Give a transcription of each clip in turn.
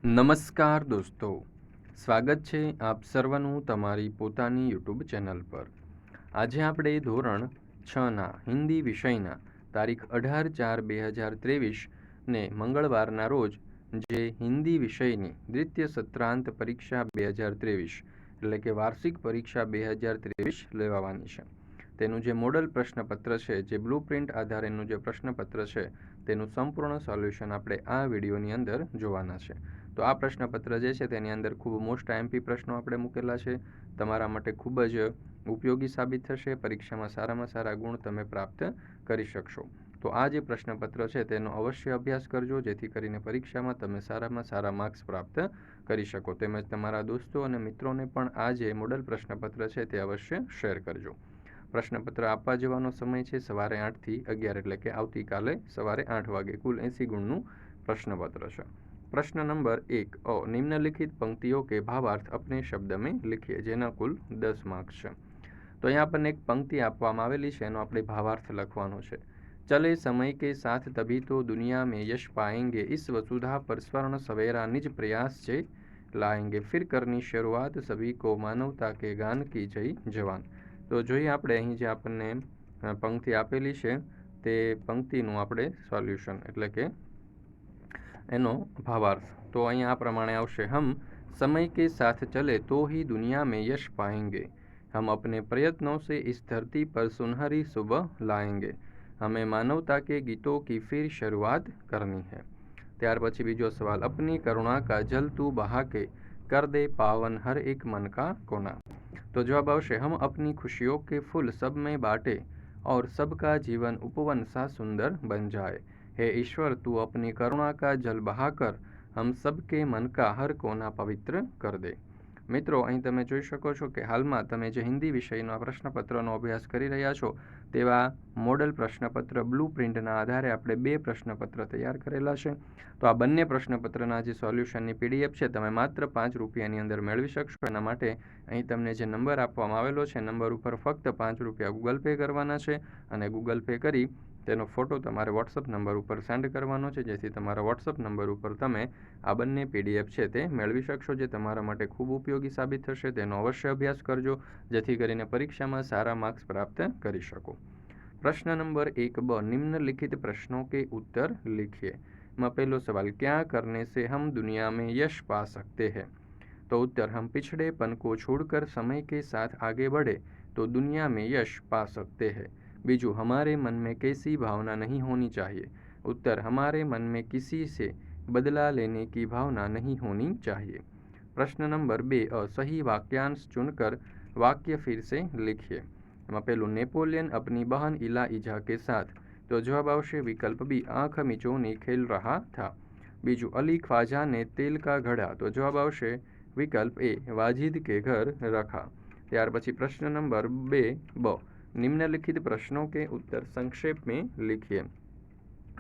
નમસ્કાર દોસ્તો, સ્વાગત છે આપ સર્વનું તમારી પોતાની યુટ્યુબ ચેનલ પર। આજે આપણે ધોરણ 6ના હિન્દી વિષયના તારીખ 18/4/2023 ને મંગળવારના રોજ જે હિન્દી વિષયની દ્વિતીય સત્રાંત પરીક્ષા 2023 એટલે કે વાર્ષિક પરીક્ષા 2023 લેવાવાની છે તેનું જે મોડલ પ્રશ્નપત્ર છે, જે બ્લુપ્રિન્ટ આધારેનું જે પ્રશ્નપત્ર છે તેનું સંપૂર્ણ સોલ્યુશન આપણે આ વિડીયોની અંદર જોવાના છે। તો આ પ્રશ્નપત્ર જે છે તેની અંદર ખૂબ મોસ્ટ આઈએમપી પ્રશ્નો આપણે મૂકેલા છે, તમારા માટે ખૂબ જ ઉપયોગી સાબિત થશે। પરીક્ષામાં સારામાં સારા ગુણ તમે પ્રાપ્ત કરી શકશો। તો આ જે પ્રશ્નપત્ર છે તેનો અવશ્ય અભ્યાસ કરજો, જેથી કરીને પરીક્ષામાં તમે સારામાં સારા માર્ક્સ પ્રાપ્ત કરી શકો। તેમજ તમારા દોસ્તો અને મિત્રોને પણ આ જે મોડલ પ્રશ્નપત્ર છે તે અવશ્ય શેર કરજો। પ્રશ્નપત્ર આપવા જવાનો સમય છે સવારે 8 થી 11, એટલે કે આવતીકાલે સવારે 8 વાગે। કુલ 80 ગુણનું प्रश्नपत्र છે। प्रश्न नंबर 1 अ निम्नलिखित पंक्तियों के भावार्थ अपने शब्द में लिखिए, જેના કુલ 10 માર્ક્સ છે। તો અહીંયા આપણને એક પંક્તિ આપવામાં આવેલી છે, એનો આપણે ભાવાર્થ લખવાનો છે। चले समय के साथ तभी तो दुनिया में यश पाएंगे, इस वसुधा पर स्वर्ण सवेरा निज प्रयास से लाएंगे, फिर करनी शुरुआत सभी को मानवता के गान की जय जवान। તો જોઈએ આપણે અહીં જે આપણને પંક્તિ આપેલી છે તે પંક્તિનું આપણે સોલ્યુશન એટલે કે एनो भावार्थ। तो अहीं आ प्रमाणे आवशे, हम समय के साथ चले तो ही दुनिया में यश पाएंगे, हम अपने प्रयत्नों से इस धरती पर सुनहरी सुबह लाएंगे, हमें मानवता के गीतों की फिर शुरुआत करनी है। त्यार पछी बीजो सवाल, अपनी करुणा का जल तू बहा के कर दे पावन हर एक मन का कोना। तो जवाब आवशे, हम अपनी खुशियों के फूल सब में बांटे और सबका जीवन उपवन सा सुंदर बन जाए, हे ईश्वर तू अपनी करुणा का जल बहाकर हम सबके मन का हर कोना पवित्र कर दे। मित्रों, અહીં તમે જોઈ શકો છો કે હાલમાં તમે જે હિન્દી વિષયનો પ્રશ્નપત્રનો અભ્યાસ કરી રહ્યા છો તેવા મોડલ પ્રશ્નપત્ર બ્લુપ્રિન્ટના આધારે આપણે 2 પ્રશ્નપત્ર તૈયાર કરેલા છે। તો આ બંને પ્રશ્નપત્રના જે સોલ્યુશનની પીડીએફ છે તમે માત્ર 5 રૂપિયાની અંદર મેળવી શકશો। એના માટે અહીં તમને જે નંબર આપવામાં આવેલો છે નંબર ઉપર ફક્ત 5 રૂપિયા ગૂગલ પે કરવાના છે અને ગૂગલ પે કરી તેનો ફોટો તમારે વોટ્સઅપ નંબર ઉપર સેન્ડ કરવાનો છે, જેથી તમારા વોટ્સઅપ નંબર ઉપર તમે આ બંને પીડીએફ છે તે મેળવી શકશો, જે તમારા માટે ખૂબ ઉપયોગી સાબિત થશે। તેનો અવશ્ય અભ્યાસ કરજો, જેથી કરીને પરીક્ષામાં સારા માર્ક્સ પ્રાપ્ત કરી શકો। प्रश्न नंबर 1 ब निम्नलिखित प्रश्नों के उत्तर लिखिए। में पहलो सवाल, क्या करने से हम दुनिया में यश पा सकते हैं। तो उत्तर, हम पिछड़ेपन को छोड़कर समय के साथ आगे बढ़े तो दुनिया में यश पा सकते हैं। बीजू, हमारे मन में कैसी भावना नहीं होनी चाहिए। उत्तर, हमारे मन में किसी से बदला लेने की भावना नहीं होनी चाहिए। प्रश्न नंबर 2 अ सही वाक्यांश चुनकर वाक्य फिर से लिखिए। एમાં પહેલું, नेपोलियन अपनी बहन इलाइजा के साथ। तो जवाब आवशे विकल्प बी, आंख मिचौनी खेल रहा था। बीजू, अली ख्वाजा ने तेल का घड़ा। तो जवाब आवशे विकल्प ए, वाजिद के घर रखा। ત્યાર પછી प्रश्न नंबर 2 ब निम्नलिखित प्रश्नों के उत्तर संक्षेप में लिखिए,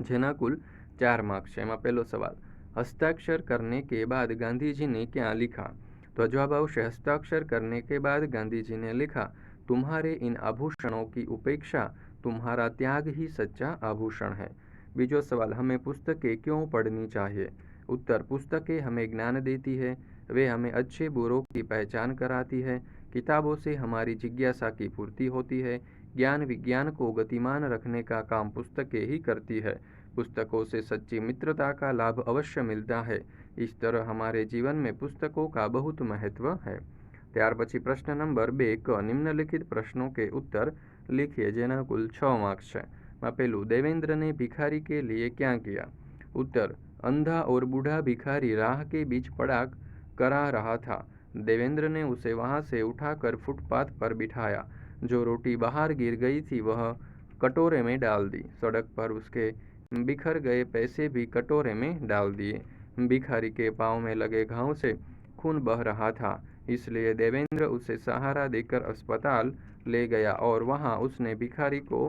જેના कुल 4 मार्क्स છે। એમાં પહેલો સવાલ, हस्ताक्षर करने के बाद गांधी जी ने क्या लिखा। तो जवाब आवशे हस्ताक्षर करने के बाद गांधी जी ने लिखा, तुम्हारे इन आभूषणों की उपेक्षा तुम्हारा त्याग ही सच्चा आभूषण है। बीजो सवाल, हमें पुस्तकें क्यों पढ़नी चाहिए। उत्तर, पुस्तकें हमें ज्ञान देती है, वे हमें अच्छे बुरों की पहचान कराती है, किताबों से हमारी जिज्ञासा की पूर्ति होती है, ज्ञान विज्ञान को गतिमान रखने का काम पुस्तकें ही करती है, पुस्तकों से सच्ची मित्रता का लाभ अवश्य मिलता है, इस तरह हमारे जीवन में पुस्तकों का बहुत महत्व है। ત્યાર પછી પ્રશ્ન નંબર 2 ક નિમ્નલિખિત प्रश्नों के उत्तर लिखिए, જેના कुल 6 मार्क्स है। में पहलू, देवेंद्र ने भिखारी के लिए क्या किया। उत्तर, अंधा और बूढ़ा भिखारी राह के बीच पड़ा करा रहा था, देवेंद्र ने उसे वहां से उठाकर फुटपाथ पर बिठाया, जो रोटी बाहर गिर गई थी वह कटोरे में डाल दी, सड़क पर उसके बिखर गए पैसे भी कटोरे में डाल दिए, भिखारी के पाँव में लगे घाव से खून बह रहा था, इसलिए देवेंद्र उसे सहारा देकर अस्पताल ले गया और वहां उसने भिखारी को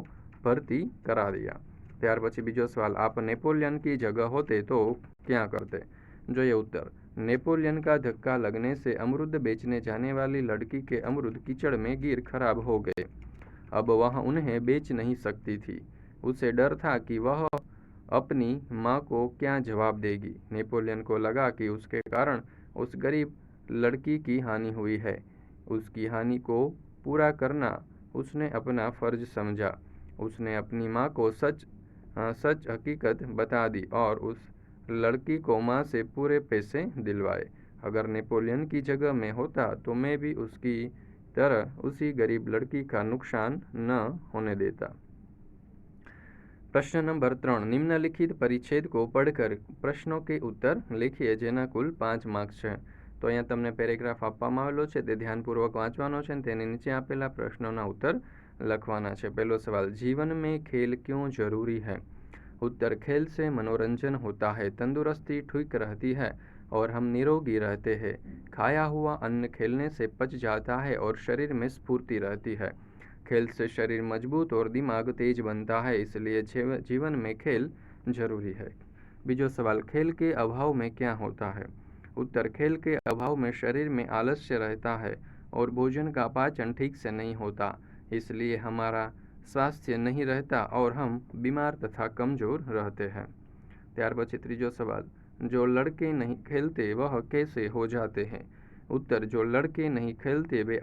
भर्ती करा दिया। ત્યાર પછી બીજો સવાल, आप नेपोलियन की जगह होते तो क्या करते। जो ये उत्तर, नेपोलियन का धक्का लगने से अमरुद बेचने जाने वाली लड़की के अमरुद कीचड़ में गिर खराब हो गए, अब वह उन्हें बेच नहीं सकती थी, उसे डर था कि वह अपनी माँ को क्या जवाब देगी। नेपोलियन को लगा कि उसके कारण उस गरीब लड़की की हानि हुई है। उसकी हानि को पूरा करना उसने अपना फर्ज समझा। उसने अपनी माँ को सच हकीकत बता दी और उस लड़की को माँ से पूरे पैसे दिलवाए। अगर नेपोलियन की जगह में होता तो मैं भी उसकी तरह उसी गरीब लड़की का नुकसान न होने देता। प्रश्न नंबर 3, निम्नलिखित परिच्छेद को पढ़कर प्रश्नों के उत्तर લખીએ જેના કુલ 5 માર્ક્સ છે। તો અહીંયા તમને પેરેગ્રાફ આપવામાં આવેલો છે, તે ધ્યાનપૂર્વક વાંચવાનો છે અને તેની નીચે આપેલા પ્રશ્નોના उत्तर લખવાના છે। પહેલો સવાલ, जीवन में खेल क्यों जरूरी है। उत्तर, खेल से मनोरंजन होता है, तंदुरुस्ती ठीक रहती है और हम निरोगी रहते हैं। खाया हुआ अन्न खेलने से पच जाता है और शरीर में स्फूर्ति रहती है। खेल से शरीर मजबूत और दिमाग तेज बनता है, इसलिए जीवन में खेल जरूरी है। बीजो सवाल, खेल के अभाव में क्या होता है। उत्तर, खेल के अभाव में शरीर में आलस्य रहता है और भोजन का पाचन ठीक से नहीं होता, इसलिए हमारा स्वास्थ्य नहीं रहता और हम बीमार तथा कमजोर रहते हैं। ત્યાર પછી ત્રીજો સવાલ, जो लड़के नहीं खेलते वह कैसे हो जाते हैं। उत्तर, जो लड़के नहीं खेलते वे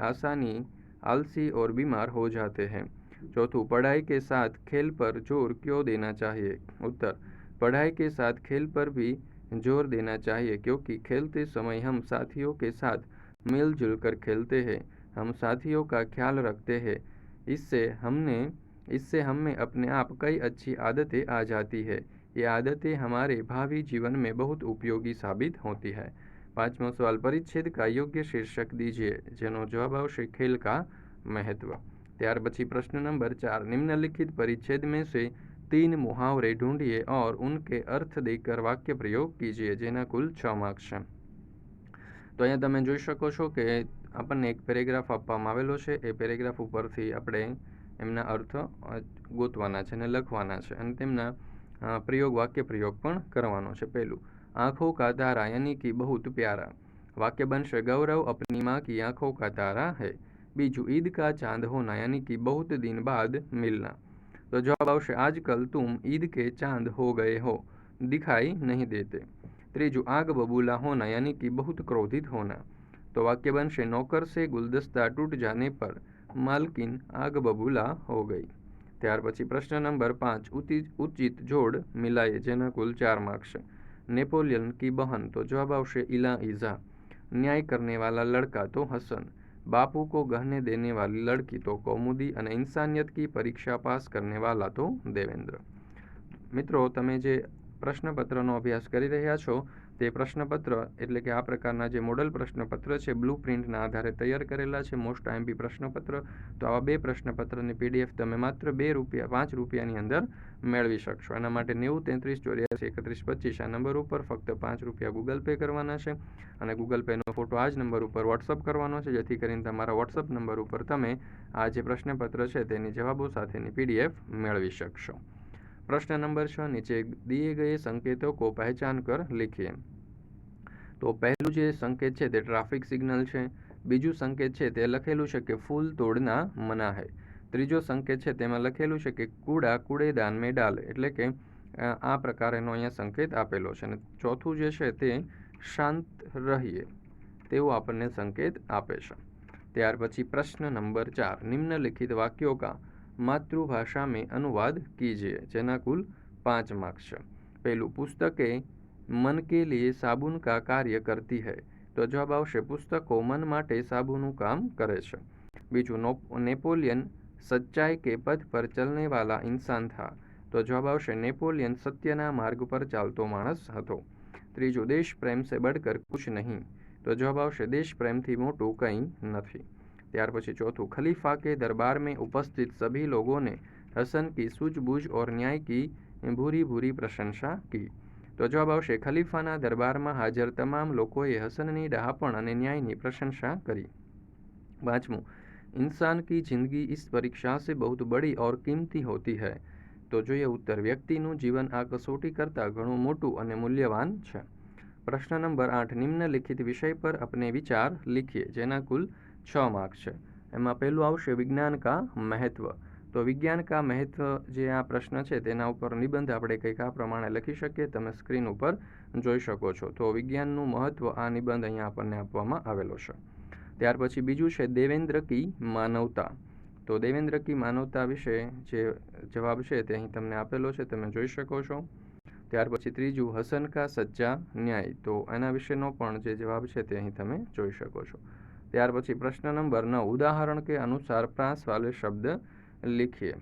आलसी और बीमार हो जाते हैं। चौथों, पढ़ाई के साथ खेल पर जोर क्यों देना चाहिए। उत्तर, पढ़ाई के साथ खेल पर भी जोर देना चाहिए क्योंकि खेलते समय हम साथियों के साथ मिलजुल कर खेलते हैं, हम साथियों का ख्याल रखते हैं, इससे हमें अपने आप कई अच्छी आदतें आ जाती है। ये आदतें हमारे भावी जीवन में बहुत उपयोगी साबित होती है। पांचवा सवाल, परिच्छेद का योग्य शीर्षक दीजिए જેનો જવાબ આવશે खेल का महत्व। ત્યાર પછી प्रश्न नंबर 4, निम्नलिखित परिच्छेद में से 3 मुहावरे ढूंढिए और उनके अर्थ देकर वाक्य प्रयोग कीजिए જેના કુલ 6 માર્ક્સ છે। તો અહીંયા તમે જોઈ શકો છો કે આપણને એક પેરેગ્રાફ આપવામાં આવેલો છે, એ પેરેગ્રાફ ઉપરથી આપણે એમના અર્થ ગોતવાના છે અને લખવાના છે અને તેમના વાક્ય પ્રયોગ પણ કરવાનો છે। પહેલું, आँखों का तारा यानी कि बहुत प्यारा। वाक्य बनશે, गौरव अपनी माँ की आँखों का तारा है। बीजू, ईद का चांद होना यानी कि बहुत दिन बाद मिलना। तो जवाब आवश्य, आजकल तुम ईद के चांद हो गए हो, दिखाई नहीं देते। त्रीजू, आग बबूला होना यानी कि बहुत क्रोधित होना। तो वाक्य बनશે, नौकर से गुलदस्ता टूट जाने पर मालकिन आग बबूला हो गई। ત્યાર પછી પ્રશ્ન નંબર 5, उचित जोड़ मिलाए જેના કુલ 4 मार्क्स છે। नेपोलियन की बहन, तो जवाब आवश्य इलाइजा। न्याय करने वाला लड़का तो हसन। बापू को गहने देने वाली लड़की तो कौमुदी और इंसानियत की परीक्षा पास करने वाला तो देवेंद्र। मित्रों, તમે જે પ્રશ્નપત્રનો અભ્યાસ કરી રહ્યા છો તે પ્રશ્નપત્ર એટલે કે આ પ્રકારના જે મોડલ પ્રશ્નપત્ર છે બ્લુ પ્રિન્ટના આધારે તૈયાર કરેલા છે, મોસ્ટ આઈએમપી પ્રશ્નપત્ર। તો આવા 2 પ્રશ્નપત્રની પીડીએફ તમે માત્ર 5 રૂપિયાની અંદર મેળવી શકશો। એના માટે 90 33 84 31 25 આ નંબર ઉપર ફક્ત 5 રૂપિયા ગૂગલ પે કરવાના છે અને ગૂગલ પેનો ફોટો આ જ નંબર ઉપર વોટ્સઅપ કરવાનો છે, જેથી કરીને તમારા વોટ્સઅપ નંબર ઉપર તમે આ જે પ્રશ્નપત્ર છે તેની જવાબો સાથેની પીડીએફ મેળવી શકશો। प्रश्न नंबर 6, नीचे दिए गए संकेतों को पहचान कर लिखिए। तो पहलू जो संकेत है ट्राफिक सिग्नल है। बीजू संकेत है ते लखेलू है कि फूल तोड़ना मना है। त्रीजो संकेत है तेमां लखेलू है कि कूड़ा कूड़ेदान में डाल, एटले के आ प्रकारनो अहींया संकेत आपेलो छे। चौथुं जे छे ते शांत रहिए तेवो आपणे संकेत आपे छे। त्यार पछी प्रश्न नंबर 4, निम्नलिखित वाक्यों का मातृभाषा में अनुवाद कीजिए જેના કુલ 5 मार्क्स છે। पहलू, पुस्तकें मन के लिए साबुन का कार्य करती है। तो जवाब आवश्य, पुस्तकों मन माटे साबुनु काम करे छे। बीजू, नेपोलियन सच्चाई के पथ पर चलने वाला इंसान था। तो जवाब आवश्य, नेपोलियन सत्यना मार्ग पर चालतो माणस हतो। त्रीजू, देश प्रेम से बढ़कर कुछ नहीं। तो जवाब आवश्य, देश प्रेम थी मोटुं कंई नथी। त्यार पछी चौथुं, खलीफा के दरबार में उपस्थित सभी लोगों ने हसन की सूझबूझ और न्याय की भूरी भूरी प्रशंसा की। तो जवाब आवश्य, खलीफाना दरबार में हाजर तमाम लोगोए हसननी डहापण अने न्यायनी प्रशंसा करी। पांचमું, इंसान की जिंदगी इस परीक्षा से बहुत बड़ी और कीमती होती है। तो જોઈએ उत्तर, व्यक्तिનું जीवन आ कसोटी करता घणું मोटું અને मूल्यवान છે। प्रश्न नंबर 8, निम्नलिखित विषय पर अपने विचार लिखिए જેના કુલ 6 मार्क्स है। एमां पहलू आवशे विज्ञान का महत्व। तो विज्ञान का महत्व जे आ प्रश्न है तेना उपर निबंध આપણે કંઈક આ પ્રમાણે લખી શકીએ। તમે સ્ક્રીન ઉપર જોઈ શકો છો। તો વિજ્ઞાનનું મહત્વ આ નિબંધ અહીંયા આપણને આપવામાં આવેલો છે। ત્યાર પછી બીજું છે દેવેન્દ્ર કી માનવતા। તો દેવેન્દ્ર કી માનવતા વિશે જે જવાબ છે તે અહીં તમને આપેલો છે, તમે જોઈ શકો છો। ત્યાર પછી ત્રીજું હસન કા સચ્ચા ન્યાય। તો એના વિશેનો પણ જે જવાબ છે તે અહીં તમે જોઈ શકો છો। ત્યાર પછી પ્રશ્ન નંબર 9 ઉદાહરણ के अनुसार प्रास वाले शब्द लिखिए।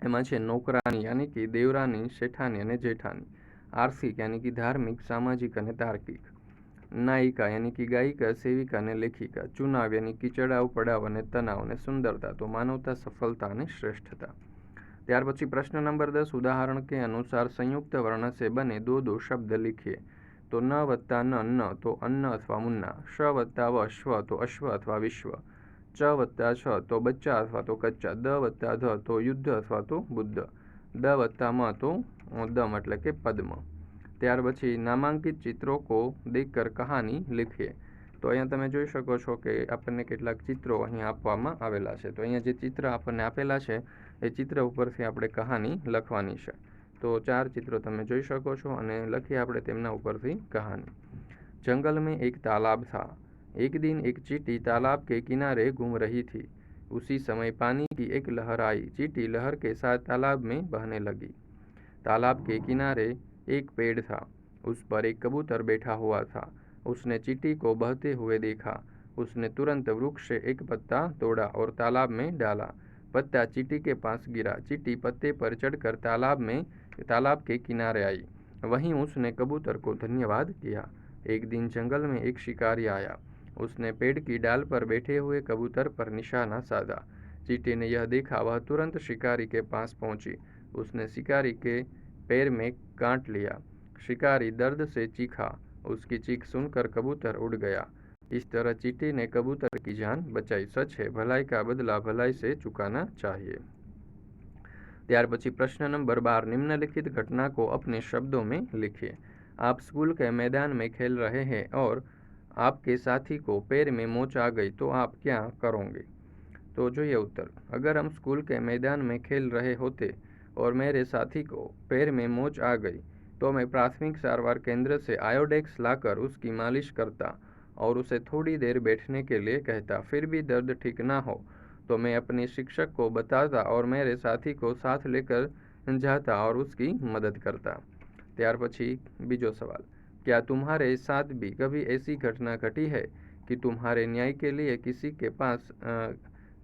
एमां छे नौकरानी यानी कि देवरानी, शेठानी अने जेठानी। आर्थिक यानी कि धार्मिक, सामाजिक अने तार्किक। नायिका यानी कि गायिका, सेविका अने लेखिका। चुनाव यानी कि चढ़ाव पड़ाव अने तनाव अने सुंदरता। तो मानवता, सफलता अने श्रेष्ठता। त्यार पछी प्रश्न नंबर 10 उदाहरण के अनुसार संयुक्त वर्ण से बने दो दो शब्द लिखिए। तो न वत्ता न तो अन्न अथवा मुन्ना। श वत्ता व श्व तो अश्व अथवा विश्व। च वत्ता छ तो बच्चा अथवा तो कच्चा। द वत्ता ध तो युद्ध अथवा तो बुद्ध। द वत्ता म तो दम एटले के पद्म। त्यार पछी नामांकित चित्रों को देखकर कहानी लिखिए। तो अहींया तमे जोई शको छो के आपने केटलाक चित्रों अहीं आपवामां आवेला छे। तो अहींया जे चित्र आपने आपेला छे ए चित्र उपरथी आपणे कहानी लखवानी छे। तो 4 चित्रों तमे जोई शको छो अने लखीए आपणे तेमना उपरथी कहानी। जंगल में एक तालाब था। एक दिन एक चींटी तालाब के किनारे घूम रही थी। उसी समय पानी की एक लहर आई। चींटी लहर के साथ तालाब में बहने लगी। तालाब के किनारे एक पेड़ था। उस पर एक कबूतर बैठा हुआ था। उसने चींटी को बहते हुए देखा। उसने तुरंत वृक्ष से एक पत्ता तोड़ा और तालाब में डाला। पत्ता चींटी के पास गिरा। चींटी पत्ते पर चढ़कर तालाब के किनारे आई। वहीं उसने कबूतर को धन्यवाद किया। एक दिन जंगल में एक शिकारी आया। उसने पेड़ की डाल पर बैठे हुए कबूतर पर निशाना साधा। चींटी ने यह देखा, वह तुरंत शिकारी के पास पहुंची। उसने शिकारी के पैर में काट लिया। शिकारी दर्द से चीखा। उसकी चीख सुनकर कबूतर उड़ गया। इस तरह चींटी ने कबूतर की जान बचाई। सच है, भलाई का बदला भलाई से चुकाना चाहिए। त्यार पछी प्रश्न नंबर 12 निम्नलिखित घटना को अपने शब्दों में लिखिए। आप स्कूल के मैदान में खेल रहे हैं और आपके साथी को पैर में मोच आ गई तो आप क्या करोगे? तो જોઈએ उत्तर। अगर हम स्कूल के मैदान में खेल रहे होते और मेरे साथी को पैर में मोच आ गई तो मैं प्राथमिक सारवार केंद्र से आयोडेक्स लाकर उसकी मालिश करता और उसे थोड़ी देर बैठने के लिए कहता। फिर भी दर्द ठीक ना हो तो मैं अपने शिक्षक को बताता और मेरे साथी को साथ लेकर जाता और उसकी मदद करता। त्यार पछी बीजो सवाल, क्या तुम्हारे साथ भी कभी ऐसी घटना घटी है कि तुम्हारे न्याय के लिए किसी के पास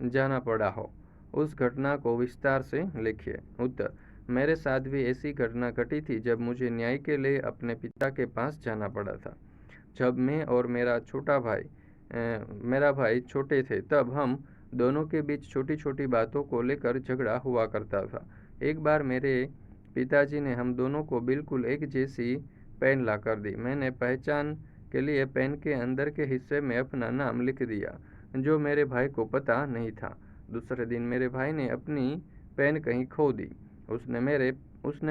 जाना पड़ा हो? उस घटना को विस्तार से लिखिए। उत्तर, मेरे साथ भी ऐसी घटना घटी थी जब मुझे न्याय के लिए अपने पिता के पास जाना पड़ा था। जब मैं और मेरा भाई छोटे थे तब हम दोनों के बीच छोटी छोटी बातों को लेकर झगड़ा हुआ करता था। एक बार मेरे पिताजी ने हम दोनों को बिल्कुल एक जैसी पेन ला कर दी। मैंने पहचान के लिए पेन के अंदर के हिस्से में अपना नाम लिख दिया जो मेरे भाई को पता नहीं था। दूसरे दिन मेरे भाई ने अपनी पेन कहीं खो दी। उसने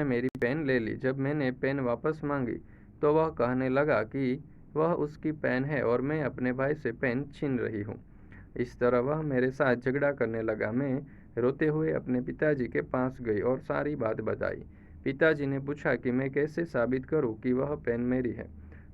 मेरी पेन ले ली। जब मैंने पेन वापस मांगी तो वह कहने लगा कि वह उसकी पेन है और मैं अपने भाई से पेन छीन रही हूँ। इस तरह वह मेरे साथ झगड़ा करने लगा। मैं रोते हुए अपने पिताजी के पास गई और सारी बात बताई। पिताजी ने पूछा कि मैं कैसे साबित करूं कि वह पेन मेरी है।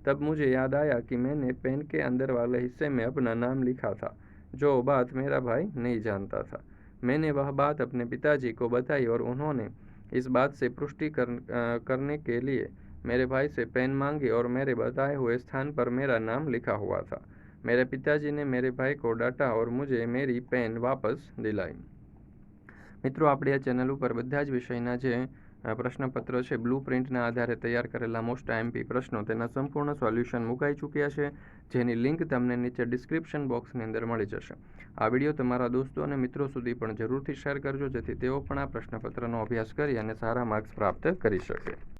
तब मुझे याद आया कि मैंने पेन के अंदर वाले हिस्से में अपना नाम लिखा था, जो बात मेरा भाई नहीं जानता था। मैंने वह बात अपने पिताजी को बताई और उन्होंने इस बात से पुष्टि करने के लिए मेरे भाई से पेन मांगी और मेरे बताए हुए स्थान पर मेरा नाम लिखा हुआ था। मेरे पिताजी ने मेरे भाई को डांटा और मुझे मेरी पेन वापस दिलाई। मित्रों, आपणे आ चेनल पर बधा ज विषयना जे प्रश्नपत्र है ब्लूप्रिंटना आधारे तैयार करेला मोस्ट आईएमपी प्रश्नों तेना संपूर्ण सोल्यूशन मुकाई चूक्या है, जेनी लिंक तमने नीचे डिस्क्रिप्शन बॉक्सनी अंदर मळी जशे। आ विडियो तमारा दोस्तों और मित्रों सुधी पण जरूरथी शेर करजो, जेथी तेओ पण आ प्रश्नपत्रनो अभ्यास करी अने सारा मार्क्स प्राप्त करी शके।